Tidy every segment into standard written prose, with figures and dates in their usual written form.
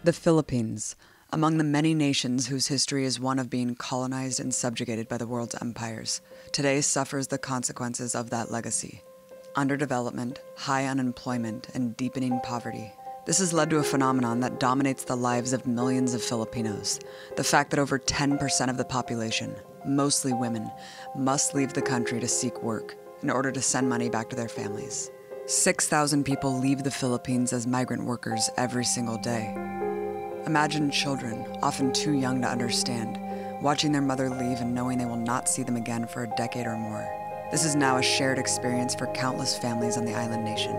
The Philippines, among the many nations whose history is one of being colonized and subjugated by the world's empires, today suffers the consequences of that legacy. Underdevelopment, high unemployment, and deepening poverty. This has led to a phenomenon that dominates the lives of millions of Filipinos. The fact that over 10% of the population, mostly women, must leave the country to seek work in order to send money back to their families. 6,000 people leave the Philippines as migrant workers every single day. Imagine children, often too young to understand, watching their mother leave and knowing they will not see them again for a decade or more. This is now a shared experience for countless families on the island nation.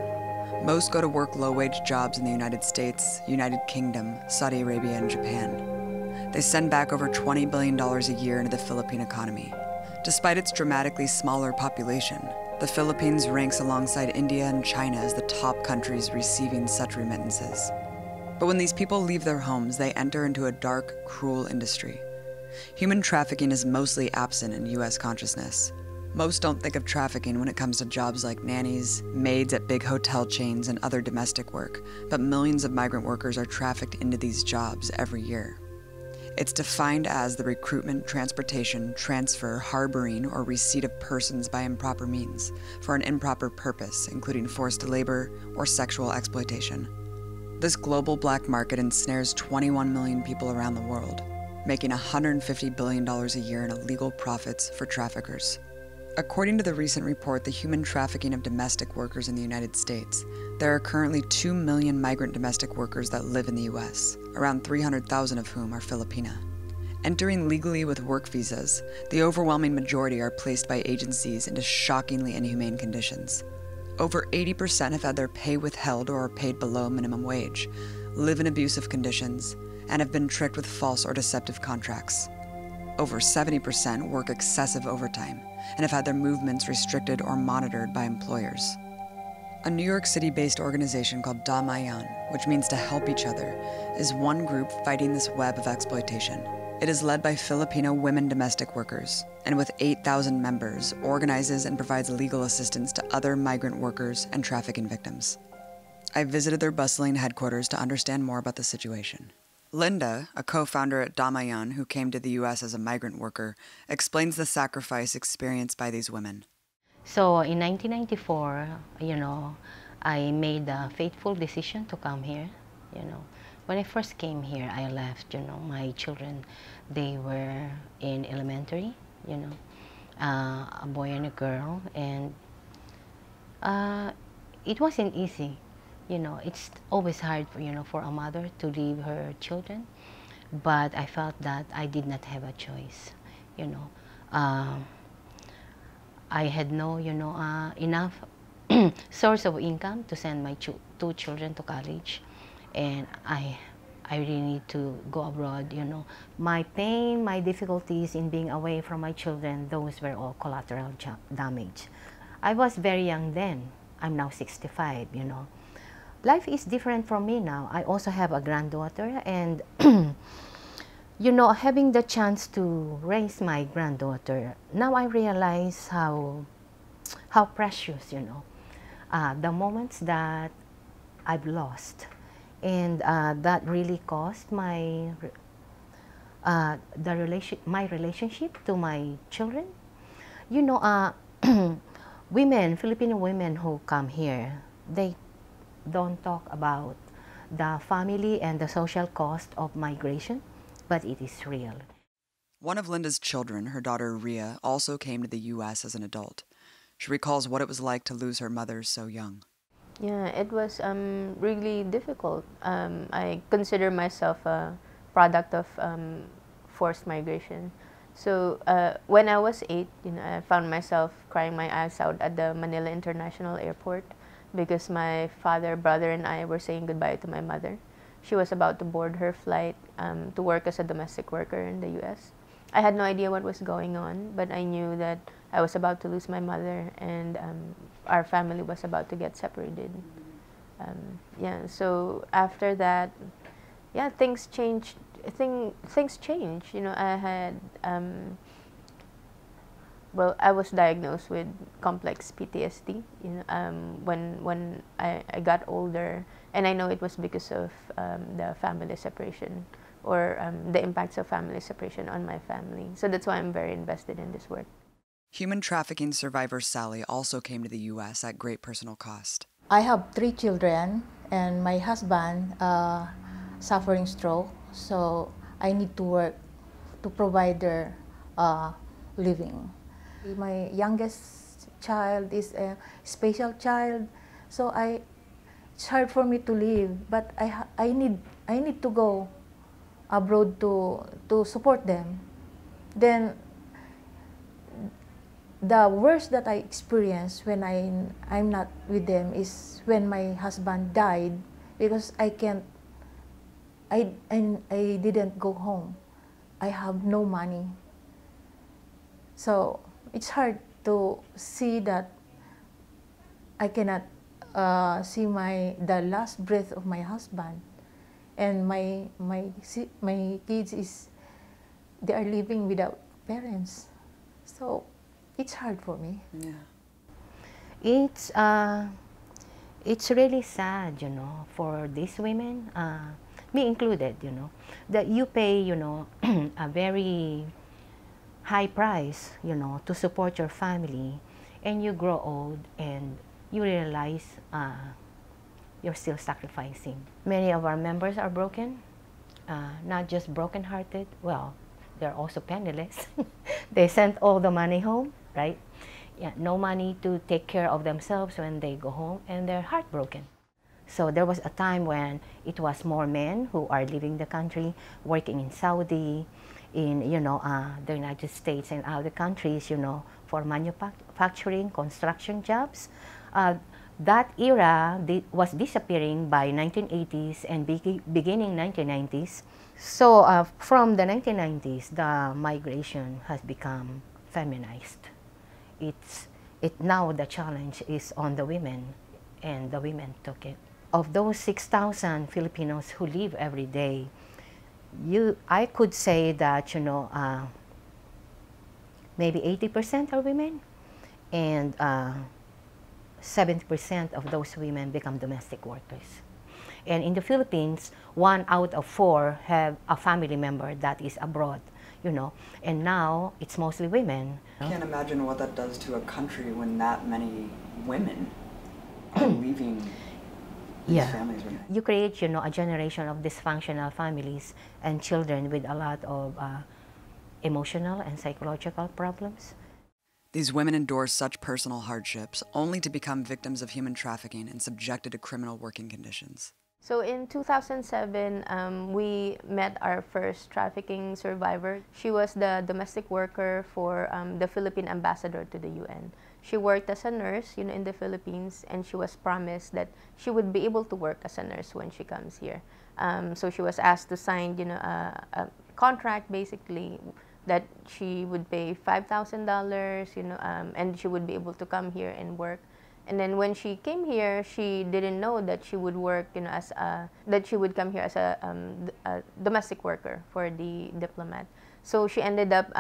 Most go to work low-wage jobs in the United States, United Kingdom, Saudi Arabia, and Japan. They send back over $20 billion a year into the Philippine economy. Despite its dramatically smaller population, the Philippines ranks alongside India and China as the top countries receiving such remittances. But when these people leave their homes, they enter into a dark, cruel industry. Human trafficking is mostly absent in U.S. consciousness. Most don't think of trafficking when it comes to jobs like nannies, maids at big hotel chains, and other domestic work, but millions of migrant workers are trafficked into these jobs every year. It's defined as the recruitment, transportation, transfer, harboring, or receipt of persons by improper means for an improper purpose, including forced labor or sexual exploitation. This global black market ensnares 21 million people around the world, making $150 billion a year in illegal profits for traffickers. According to the recent report, The Human Trafficking of Domestic Workers in the United States, there are currently 2 million migrant domestic workers that live in the U.S., around 300,000 of whom are Filipina. Entering legally with work visas, the overwhelming majority are placed by agencies into shockingly inhumane conditions. Over 80% have had their pay withheld or are paid below minimum wage, live in abusive conditions, and have been tricked with false or deceptive contracts. Over 70% work excessive overtime and have had their movements restricted or monitored by employers. A New York City-based organization called Damayan, which means to help each other, is one group fighting this web of exploitation. It is led by Filipino women domestic workers, and with 8,000 members, organizes and provides legal assistance to other migrant workers and trafficking victims. I visited their bustling headquarters to understand more about the situation. Linda, a co-founder at Damayan who came to the U.S. as a migrant worker, explains the sacrifice experienced by these women. So in 1994, I made a fateful decision to come here. When I first came here, I left, my children, they were in elementary, a boy and a girl, and it wasn't easy. It's always hard for a mother to leave her children, but I felt that I did not have a choice. I had no enough source of income to send my two children to college, and I really need to go abroad. My pain, my difficulties in being away from my children, those were all collateral damage. I was very young then. I'm now 65. Life is different from me now. I also have a granddaughter, and having the chance to raise my granddaughter, now I realize how precious, the moments that I've lost, and that really cost my relationship to my children. Filipino women who come here, they don't talk about the family and the social cost of migration, but it is real. One of Linda's children, her daughter Ria, also came to the U.S. as an adult. She recalls what it was like to lose her mother so young. Yeah, it was really difficult. I consider myself a product of forced migration. So when I was 8, I found myself crying my eyes out at the Manila International Airport because my father, brother, and I were saying goodbye to my mother. She was about to board her flight to work as a domestic worker in the U.S. I had no idea what was going on, but I knew that I was about to lose my mother, and our family was about to get separated. So after that, things changed. Things changed. I had I was diagnosed with complex PTSD. When I got older, And I know it was because of the family separation, or the impacts of family separation on my family. So that's why I'm very invested in this work. Human trafficking survivor Sally also came to the U.S. at great personal cost. I have 3 children, and my husband suffering stroke, so I need to work to provide their living. My youngest child is a special child, so it's hard for me to live, but I need to go abroad to support them. Then the worst that I experienced when I'm not with them is when my husband died, because I didn't go home. I have no money. So it's hard to see that I cannot see the last breath of my husband, and my kids they are living without parents. So it's hard for me. Yeah. It's really sad, for these women, me included, that you pay, a very high price, to support your family, and you grow old and you realize you're still sacrificing. Many of our members are broken, not just broken-hearted. Well, they're also penniless. They sent all the money home, right? Yeah, no money to take care of themselves when they go home, and they're heartbroken. So there was a time when it was more men who are leaving the country, working in Saudi, in the United States and other countries, for manufacturing, construction jobs. That era was disappearing by 1980s and beginning 1990s. So from the 1990s, the migration has become feminized. Now the challenge is on the women, and the women took it. Of those 6,000 Filipinos who live every day, I could say that maybe 80% are women, and 70% of those women become domestic workers. And in the Philippines, 1 out of 4 have a family member that is abroad, and now it's mostly women. I can't imagine what that does to a country when that many women are leaving these families. You create, a generation of dysfunctional families and children with a lot of emotional and psychological problems. These women endure such personal hardships only to become victims of human trafficking and subjected to criminal working conditions. So in 2007, we met our first trafficking survivor. She was the domestic worker for the Philippine ambassador to the UN. She worked as a nurse, in the Philippines, and she was promised that she would be able to work as a nurse when she comes here. So she was asked to sign, a contract, basically, that she would pay $5,000, and she would be able to come here and work. And then when she came here, she didn't know that she would work, that she would come here as a domestic worker for the diplomat. So she ended up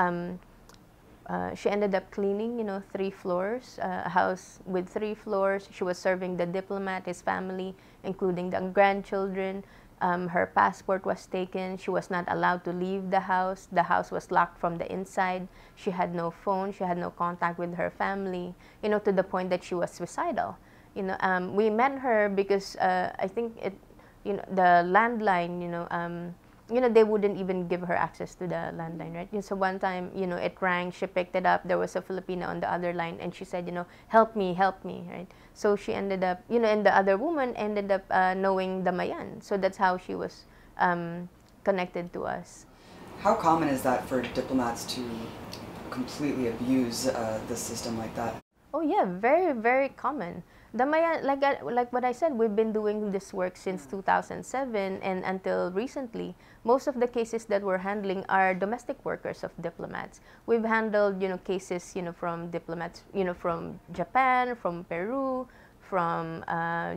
cleaning, 3 floors, a house with 3 floors. She was serving the diplomat, his family, including the grandchildren. Her passport was taken. She was not allowed to leave the house. The house was locked from the inside. She had no phone. She had no contact with her family, to the point that she was suicidal. We met her because I think the landline, they wouldn't even give her access to the landline, right? So one time, it rang, she picked it up, there was a Filipina on the other line, and she said, help me, right? So she ended up, and the other woman ended up knowing Damayan. So that's how she was connected to us. How common is that for diplomats to completely abuse the system like that? Oh yeah, very, very common. Damayan, like what I said, we've been doing this work since 2007, and until recently, most of the cases that we're handling are domestic workers of diplomats. We've handled, cases, from diplomats, from Japan, from Peru, from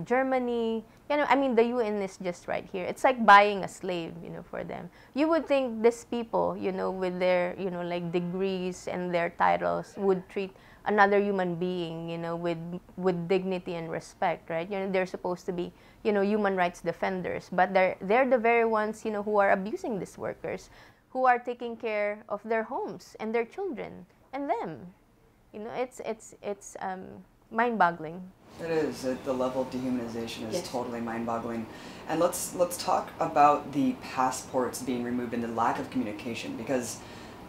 Germany. You know, I mean, the UN is just right here. It's like buying a slave, you know, for them. You would think these people, you know, with their, you know, like degrees and their titles would treat another human being, you know, with dignity and respect, right? You know, they're supposed to be, you know, human rights defenders, but they're the very ones, you know, who are abusing these workers, who are taking care of their homes and their children and them. You know, it's mind-boggling. It is. The level of dehumanization is Yes. totally mind-boggling. And let's talk about the passports being removed and the lack of communication, because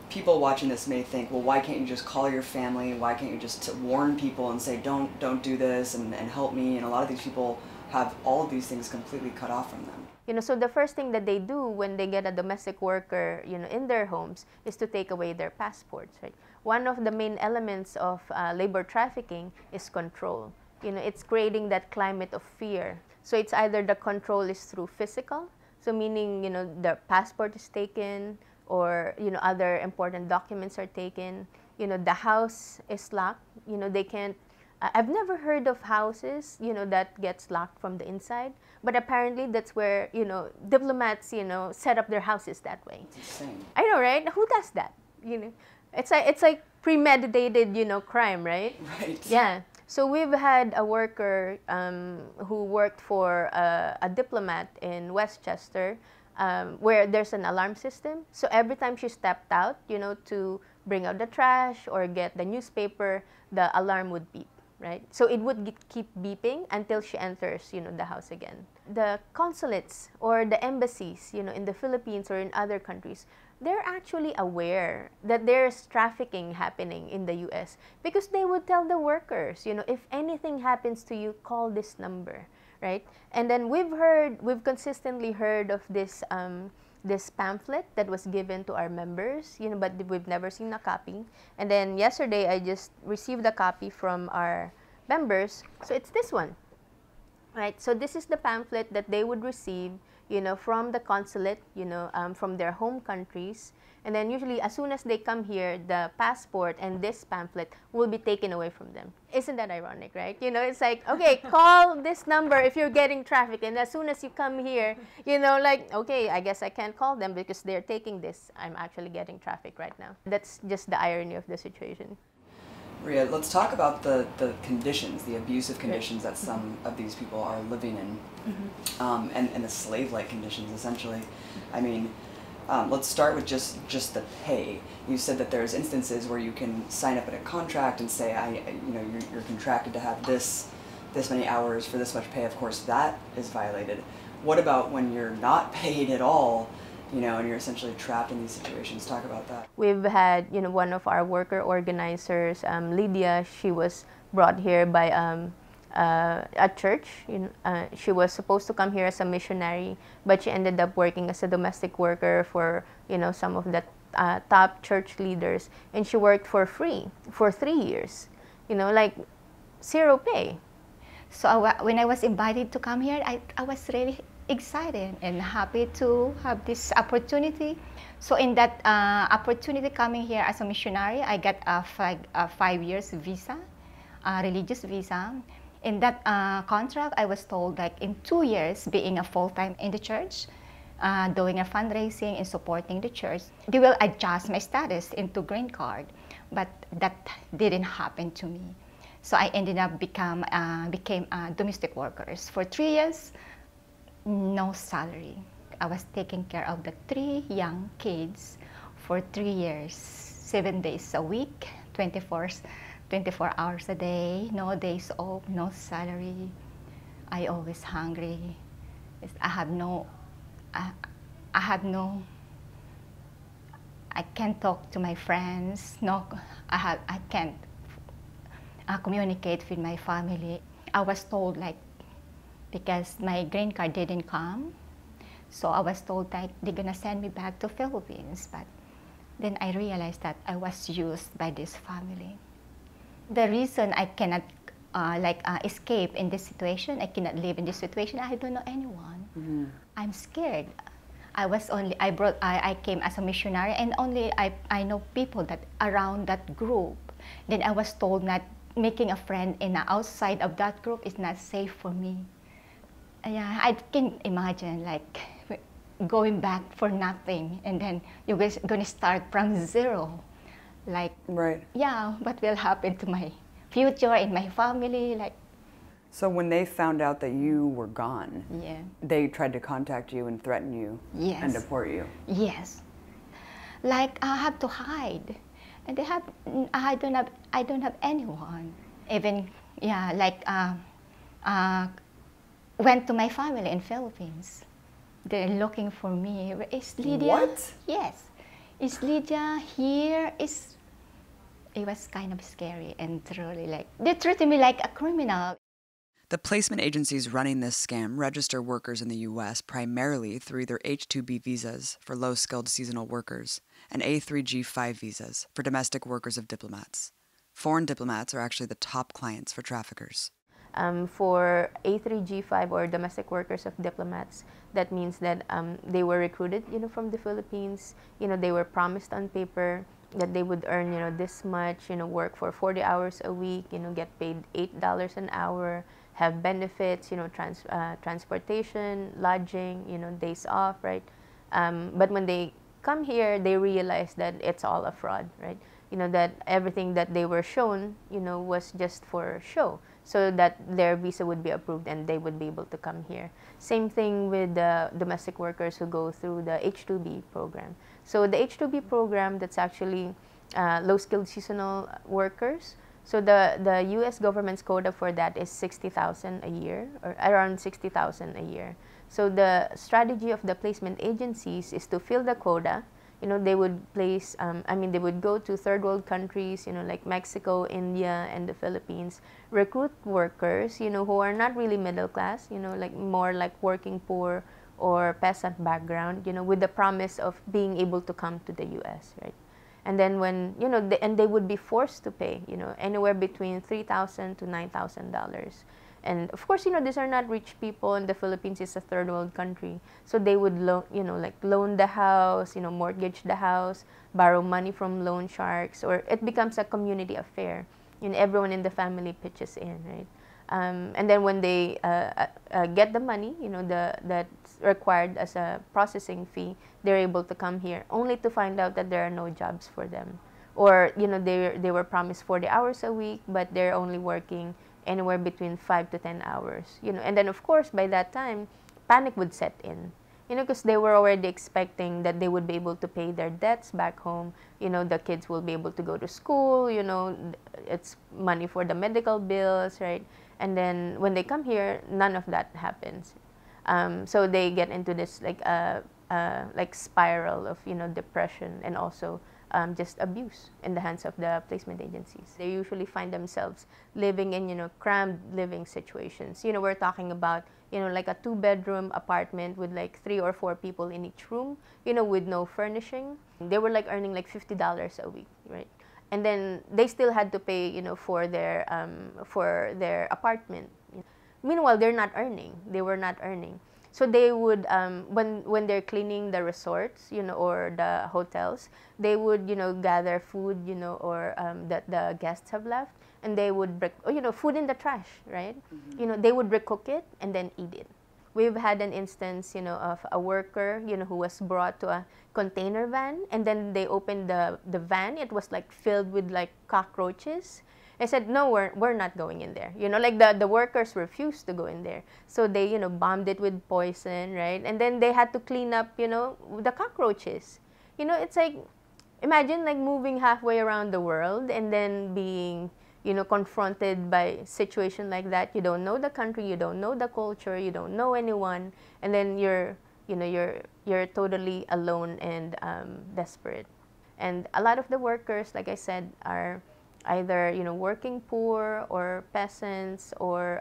people watching this may think, well, why can't you just call your family? Why can't you just warn people and say, don't do this and help me? And a lot of these people have all of these things completely cut off from them. You know, so the first thing that they do when they get a domestic worker, you know, in their homes is to take away their passports, right? One of the main elements of labor trafficking is control. You know, it's creating that climate of fear. So it's either the control is through physical, so meaning, you know, the passport is taken, or, you know, other important documents are taken. You know, the house is locked. You know, they can't. I've never heard of houses, you know, that gets locked from the inside, but apparently that's where, you know, diplomats, you know, set up their houses that way. It's insane. I know, right? Who does that? You know, it's like premeditated, you know, crime, right? Right. Yeah. So we've had a worker who worked for a diplomat in Westchester, where there's an alarm system. So every time she stepped out, you know, to bring out the trash or get the newspaper, the alarm would beep, right? So it would keep beeping until she enters, you know, the house again. The consulates or the embassies, you know, in the Philippines or in other countries, they're actually aware that there's trafficking happening in the U.S. because they would tell the workers, you know, if anything happens to you, call this number, right? And then we've consistently heard of this this pamphlet that was given to our members, you know, but we've never seen a copy. And then yesterday, I just received a copy from our members. So it's this one, right? So this is the pamphlet that they would receive, you know, from the consulate, you know, from their home countries. And then usually, as soon as they come here, the passport and this pamphlet will be taken away from them. Isn't that ironic, right? You know, it's like, okay, call this number if you're getting trafficked. And as soon as you come here, you know, like, okay, I guess I can't call them because they're taking this. I'm actually getting trafficked right now. That's just the irony of the situation. Ria, let's talk about the conditions, the abusive conditions that some of these people are living in, and the slave-like conditions, essentially. I mean, let's start with just the pay. You said that there's instances where you can sign up in a contract and say, you know, you're contracted to have this many hours for this much pay. Of course, that is violated. What about when you're not paid at all? You know, and you're essentially trapped in these situations. Talk about that. We've had, you know, one of our worker organizers, Lydia. She was brought here by a church. You know, she was supposed to come here as a missionary, but she ended up working as a domestic worker for, you know, some of the top church leaders, and she worked for free for 3 years. You know, like zero pay. So when I was invited to come here, I was really excited and happy to have this opportunity. So in that opportunity coming here as a missionary, I got a 5 years visa, a religious visa. In that contract, I was told like in 2 years being a full-time in the church, doing a fundraising and supporting the church, they will adjust my status into green card, but that didn't happen to me. So I ended up became domestic workers for 3 years. No salary. I was taking care of the 3 young kids for 3 years, 7 days a week, 24 hours a day, no days off, no salary. I always hungry. I can't talk to my friends. No, I can't communicate with my family. I was told like, because my green card didn't come, so I was told that they're gonna send me back to Philippines. But then I realized that I was used by this family. The reason I cannot escape in this situation, I cannot live in this situation, I don't know anyone. I'm scared. I came as a missionary, and only I know people that around that group. Then I was told that making a friend in outside of that group is not safe for me. Yeah, I can imagine like going back for nothing, and then you're gonna start from zero. Like, Right. yeah, what will happen to my future and my family? Like, So when they found out that you were gone, yeah, they tried to contact you and threaten you Yes. and deport you. yes. Like I have to hide, and I don't have anyone. Even yeah, like uh, went to my family in Philippines. They're looking for me. Is Lydia? What? Yes. Is Lydia here? It was kind of scary and truly like they treated me like a criminal. The placement agencies running this scam register workers in the U.S. primarily through either H-2B visas for low-skilled seasonal workers and A3G5 visas for domestic workers of diplomats. Foreign diplomats are actually the top clients for traffickers. For A3G5 or domestic workers of diplomats, that means that they were recruited, from the Philippines. They were promised on paper that they would earn, this much, work for 40 hours a week, get paid $8 an hour, have benefits, transportation, lodging, days off, right? But when they come here, they realize that it's all a fraud, right? That everything that they were shown, was just for show, so that their visa would be approved and they would be able to come here. Same thing with the domestic workers who go through the H-2B program. So the H-2B program, that's actually low-skilled seasonal workers. So the U.S. government's quota for that is 60,000 a year, or around 60,000 a year. So the strategy of the placement agencies is to fill the quota. They would place, they would go to third world countries, like Mexico, India, and the Philippines, recruit workers, who are not really middle class, like more like working poor or peasant background, with the promise of being able to come to the U.S., right? And then when, and they would be forced to pay, anywhere between $3,000 to $9,000. And of course, these are not rich people, and the Philippines is a third world country. So they would loan the house, mortgage the house, borrow money from loan sharks, or it becomes a community affair. Everyone in the family pitches in, right? And then when they get the money, that's required as a processing fee, they're able to come here, only to find out that there are no jobs for them. Or, they were promised 40 hours a week, but they're only working anywhere between 5 to 10 hours. And then, of course, by that time, panic would set in. Because they were already expecting that they would be able to pay their debts back home. The kids will be able to go to school, it's money for the medical bills, right? And then when they come here, none of that happens. So they get into this like spiral of, depression and also just abuse in the hands of the placement agencies. They usually find themselves living in, crammed living situations. We're talking about, like a 2-bedroom apartment with like 3 or 4 people in each room, with no furnishing. They were like earning like $50 a week, right? And then they still had to pay, for their apartment. Meanwhile, they're not earning. They were not earning. So they would, when they're cleaning the resorts, or the hotels, they would, gather food, or that the guests have left, and they would, food in the trash, right? Mm-hmm. They would recook it and then eat it. We've had an instance, of a worker, who was brought to a container van, and then they opened the van. It was like filled with like cockroaches. I said, no, we're not going in there. Like the workers refused to go in there. So they, bombed it with poison, right? And then they had to clean up, the cockroaches. It's like, imagine like moving halfway around the world and then being, confronted by a situation like that. You don't know the country, you don't know the culture, you don't know anyone, and then you're totally alone and desperate. And a lot of the workers, like I said, are either working poor or peasants or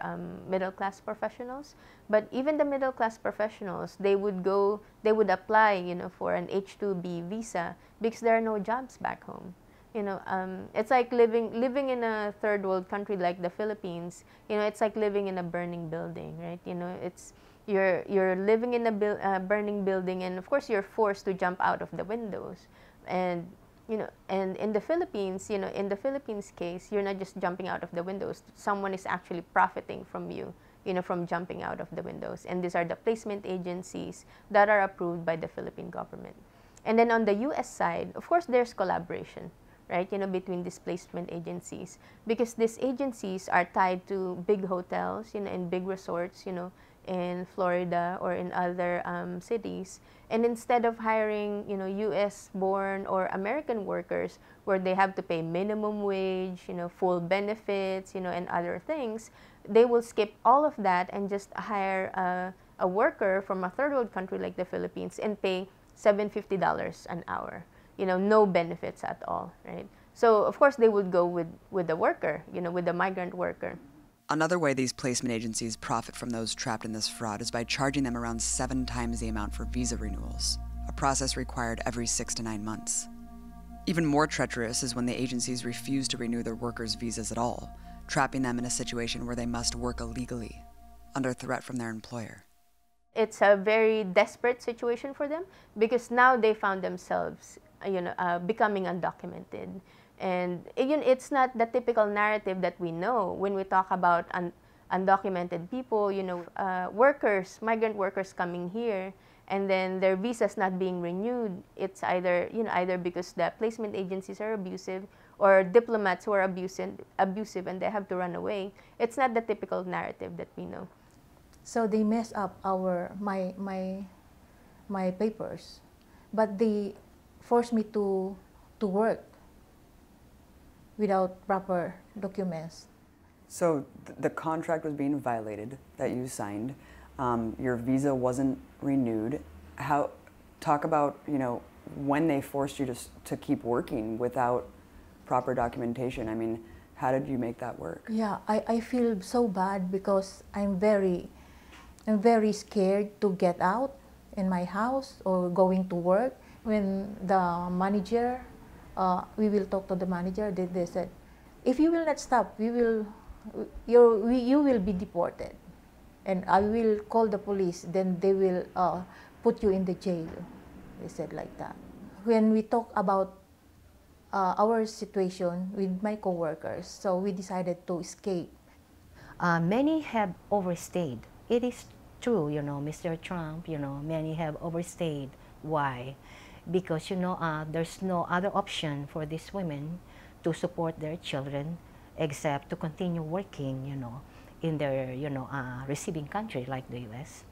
middle-class professionals. But even the middle-class professionals, they would apply for an H-2B visa because there are no jobs back home. It's like living in a third world country like the Philippines. It's like living in a burning building, right? It's you're living in a burning building, and of course you're forced to jump out of the windows. And And in the Philippines, in the Philippines case, you're not just jumping out of the windows. Someone is actually profiting from you, from jumping out of the windows. And these are the placement agencies that are approved by the Philippine government. And then on the U.S. side, of course, there's collaboration, right, between these placement agencies, because these agencies are tied to big hotels, and big resorts, in Florida or in other cities. And instead of hiring, U.S.-born or American workers where they have to pay minimum wage, full benefits, and other things, they will skip all of that and just hire a worker from a third world country like the Philippines and pay $750 an hour, no benefits at all, right? So, of course, they would go with the worker, with the migrant worker. Another way these placement agencies profit from those trapped in this fraud is by charging them around 7 times the amount for visa renewals, a process required every 6 to 9 months. Even more treacherous is when the agencies refuse to renew their workers' visas at all, trapping them in a situation where they must work illegally, under threat from their employer. It's a very desperate situation for them because now they found themselves, becoming undocumented. And it's not the typical narrative that we know when we talk about undocumented people, workers, migrant workers coming here, and then their visas not being renewed. It's either because the placement agencies are abusive or diplomats who are abusive and they have to run away. It's not the typical narrative that we know. So they mess up my papers, but they forced me to work without proper documents. So the contract was being violated that you signed. Your visa wasn't renewed. Talk about when they forced you to keep working without proper documentation. I mean, how did you make that work? Yeah, I feel so bad because I'm very scared to get out in my house or going to work. When the manager, we will talk to the manager, they said, if you will not stop, you will be deported. And I will call the police, then they will put you in the jail. They said like that. When we talk about our situation with my coworkers, so we decided to escape. Many have overstayed. It is true, Mr. Trump, many have overstayed. Why? Because, there's no other option for these women to support their children except to continue working, in their, receiving country like the U.S.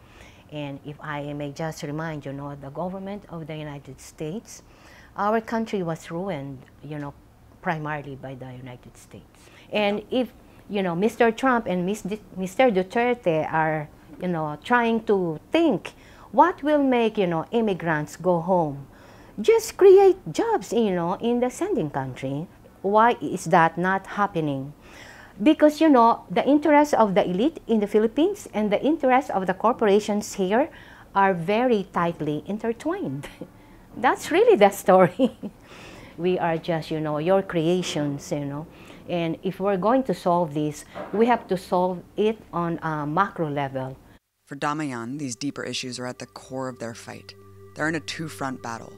And if I may just remind, the government of the United States, our country was ruined, primarily by the United States. And if, Mr. Trump and Mr. Duterte are, trying to think what will make, immigrants go home, just create jobs, in the sending country. Why is that not happening? Because, the interests of the elite in the Philippines and the interests of the corporations here are very tightly intertwined. That's really the story. We are just, your creations, And if we're going to solve this, we have to solve it on a macro level. For Damayan, these deeper issues are at the core of their fight. They're in a two-front battle.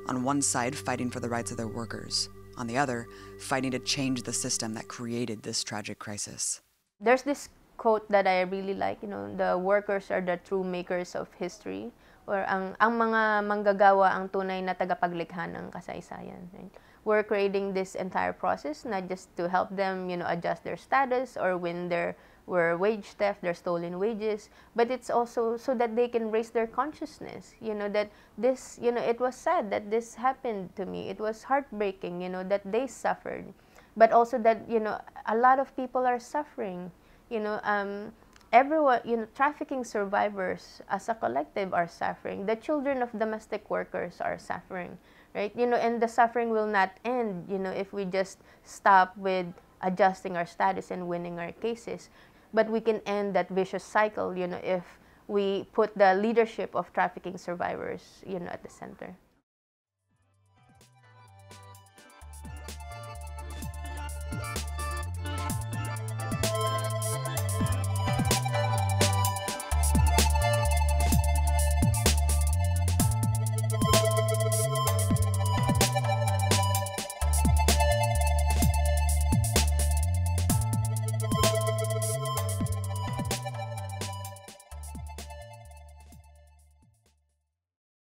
On one side, fighting for the rights of their workers. On the other, fighting to change the system that created this tragic crisis. There's this quote that I really like, the workers are the true makers of history, or ang mga manggagawa ang tunay na tagapaglikha ng kasaysayan. Right? We're creating this entire process not just to help them, adjust their status or when there were wage theft, their stolen wages, but it's also so that they can raise their consciousness, that this, it was sad that this happened to me. It was heartbreaking, that they suffered, but also that, a lot of people are suffering, everyone, trafficking survivors as a collective are suffering. The children of domestic workers are suffering, right? And the suffering will not end, if we just stop with adjusting our status and winning our cases. But we can end that vicious cycle, if we put the leadership of trafficking survivors, at the center.